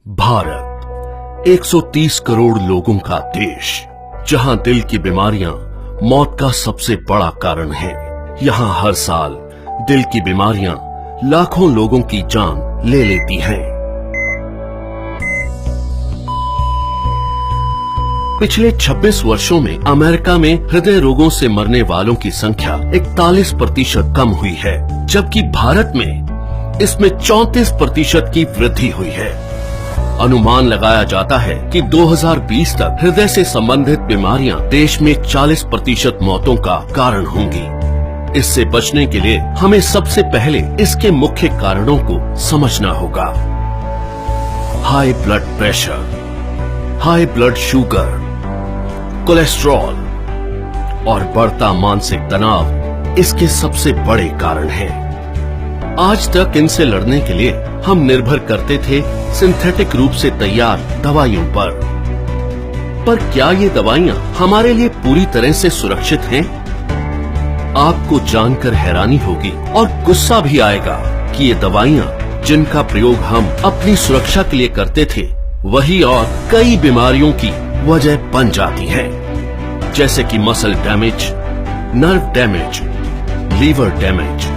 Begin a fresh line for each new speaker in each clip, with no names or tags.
भारत 130 करोड़ लोगों का देश, जहां दिल की बीमारियां मौत का सबसे बड़ा कारण है। यहां हर साल दिल की बीमारियां लाखों लोगों की जान ले लेती हैं। पिछले 26 वर्षों में अमेरिका में हृदय रोगों से मरने वालों की संख्या 41% कम हुई है, जबकि भारत में इसमें 34% की वृद्धि हुई है। अनुमान लगाया जाता है कि 2020 तक हृदय से संबंधित बीमारियां देश में 40% मौतों का कारण होंगी। इससे बचने के लिए हमें सबसे पहले इसके मुख्य कारणों को समझना होगा। High blood pressure, high blood sugar, cholesterol और बढ़ता मानसिक तनाव इसके सबसे बड़े कारण हैं। आज तक इनसे लड़ने के लिए हम निर्भर करते थे सिंथेटिक रूप से तैयार दवाइयों पर क्या ये दवाइयां हमारे लिए पूरी तरह से सुरक्षित हैं? आपको जानकर हैरानी होगी और गुस्सा भी आएगा कि ये दवाइयां जिनका प्रयोग हम अपनी सुरक्षा के लिए करते थे, वही और कई बीमारियों की वजह बन जाती हैं, जैसे कि muscle damage, nerve damage, liver damage,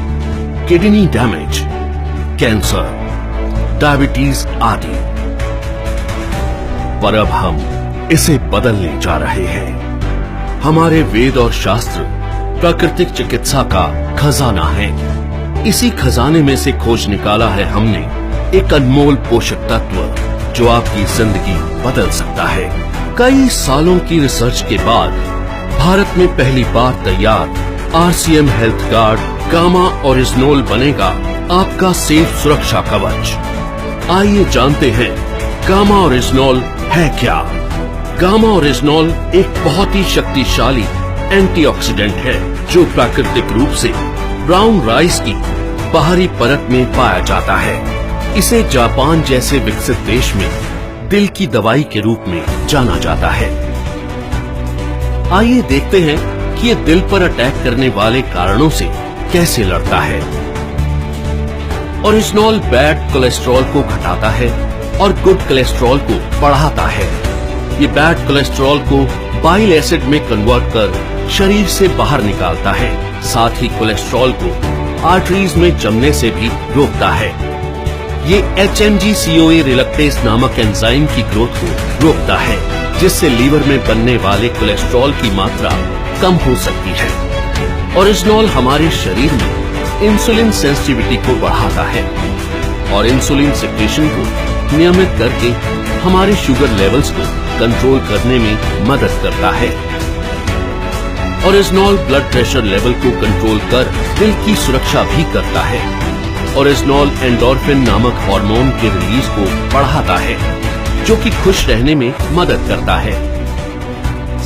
kidney damage, cancer, diabetes आदि। पर अब हम इसे बदलने जा रहे हैं। हमारे वेद और शास्त्र प्राकृतिक चिकित्सा का खजाना है। इसी खजाने में से खोज निकाला है हमने एक अनमोल पोषक तत्व जो आपकी जिंदगी बदल सकता है। कई सालों की रिसर्च के बाद भारत में पहली बार तैयार RCM हेल्थ गार्ड गामा ओरिजिनोल बनेगा आपका सेफ सुरक्षा कवच। आइए जानते हैं गामा ओरिजिनोल है क्या। गामा ओरिजिनोल एक बहुत ही शक्तिशाली एंटीऑक्सीडेंट है जो प्राकृतिक रूप से ब्राउन राइस की बाहरी परत में पाया जाता है। इसे जापान जैसे विकसित देश में दिल की दवाई के रूप में जाना जाता है। आइए देखते हैं कि ये दिल पर अटैक करने वाले कारणों से कैसे लड़ता है। ओरिजिनोल बैड कोलेस्ट्रॉल को घटाता है और गुड कोलेस्ट्रॉल को बढ़ाता है। ये बैड कोलेस्ट्रॉल को बाइल एसिड में कन्वर्ट कर शरीर से बाहर निकालता है। साथ ही कोलेस्ट्रॉल को आर्टरीज में जमने से भी रोकता है। ये HMG-CoA रिलक्टेज नामक एंजाइम की ग्रोथ को रोकता है, जिससे लीवर में बनने वाले कोलेस्ट्रॉल की मात्रा कम हो सकती है। ओरिजिनोल हमारे शरीर में इंसुलिन सेंसिटिविटी को बढ़ाता है और इंसुलिन सिक्रेशन को नियमित करके हमारे शुगर लेवल्स को कंट्रोल करने में मदद करता है। ओरिजिनोल ब्लड प्रेशर लेवल को कंट्रोल कर दिल की सुरक्षा भी करता है। ओरिजिनोल एंडोर्फिन नामक हार्मोन के रिलीज को बढ़ाता है, जो कि खुश रहने में मदद करता है।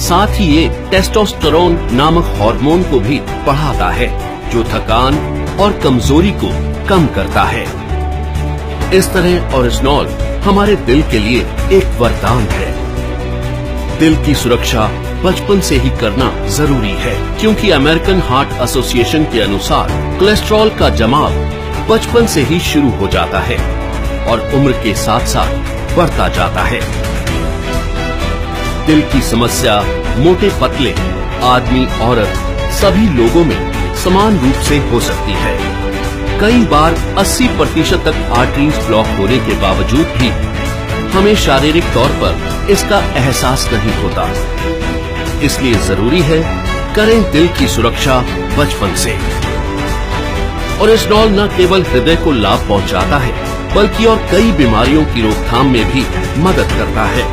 साथ ही ये टेस्टोस्टेरोन नामक हार्मोन को भी बढ़ाता है, जो थकान और कमजोरी को कम करता है। इस तरह ओरिजिनोल हमारे दिल के लिए एक वरदान है। दिल की सुरक्षा बचपन से ही करना जरूरी है, क्योंकि अमेरिकन हार्ट एसोसिएशन के अनुसार कोलेस्ट्रॉल का जमाव बचपन से ही शुरू हो जाता है और उम्र के साथ साथ बढ़ता जाता है। दिल की समस्या मोटे पतले आदमी औरत सभी लोगों में समान रूप से हो सकती है। कई बार 80% तक आर्टरीज ब्लॉक होने के बावजूद भी हमें शारीरिक तौर पर इसका एहसास नहीं होता। इसलिए जरूरी है करें दिल की सुरक्षा बचपन से। ओरिजिनोल न केवल हृदय को लाभ पहुंचाता है, बल्कि और कई बीमारियों की रोकथाम में भी मदद करता है,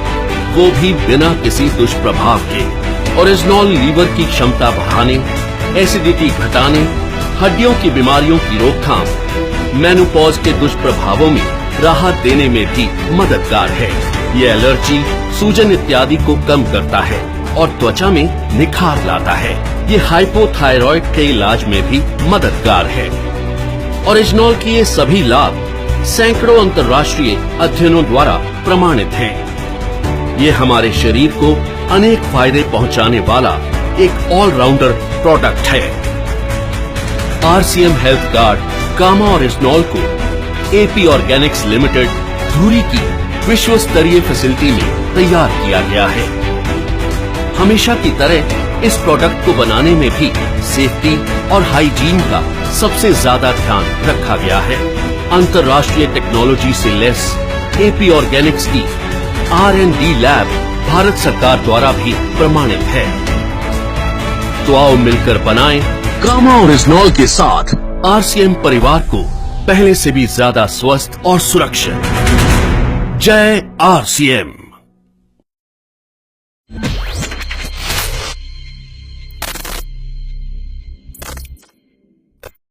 वो भी बिना किसी दुष्प्रभाव के। ओरिजिनोल लीवर की क्षमता बढ़ाने, एसिडिटी घटाने, हड्डियों की बीमारियों की रोकथाम, मेनोपॉज के दुष्प्रभावों में राहत देने में भी मददगार है। ये एलर्जी, सूजन इत्यादि को कम करता है और त्वचा में निखार लाता है। ये हाइपोथायरॉइड के इलाज में भी मददगार है। ओरिजिनोल के ये सभी लाभ सैकड़ों अंतर्राष्ट्रीय अध्ययनों द्वारा प्रमाणित हैं। ये हमारे शरीर को अनेक फायदे पहुंचाने वाला एक ऑलराउंडर प्रोडक्ट है। RCM हेल्थ गार्ड गामा ओरिजिनोल को AP ऑर्गेनिक्स लिमिटेड, धुरी की विश्व स्तरीय फैसिलिटी में तैयार किया गया है। हमेशा की तरह इस प्रोडक्ट को बनाने में भी सेफ्टी और हाइजीन का सबसे ज्यादा ध्यान रखा गया है। अंतर्राष्ट्रीय टेक्नोलॉजी से लेस एपी ऑर्गेनिक्स की R&D लैब भारत सरकार द्वारा भी प्रमाणित है। तो आओ मिलकर बनाएं कामा ओरिजिनॉल के साथ RCM परिवार को पहले से भी ज्यादा स्वस्थ और सुरक्षित। जय RCM।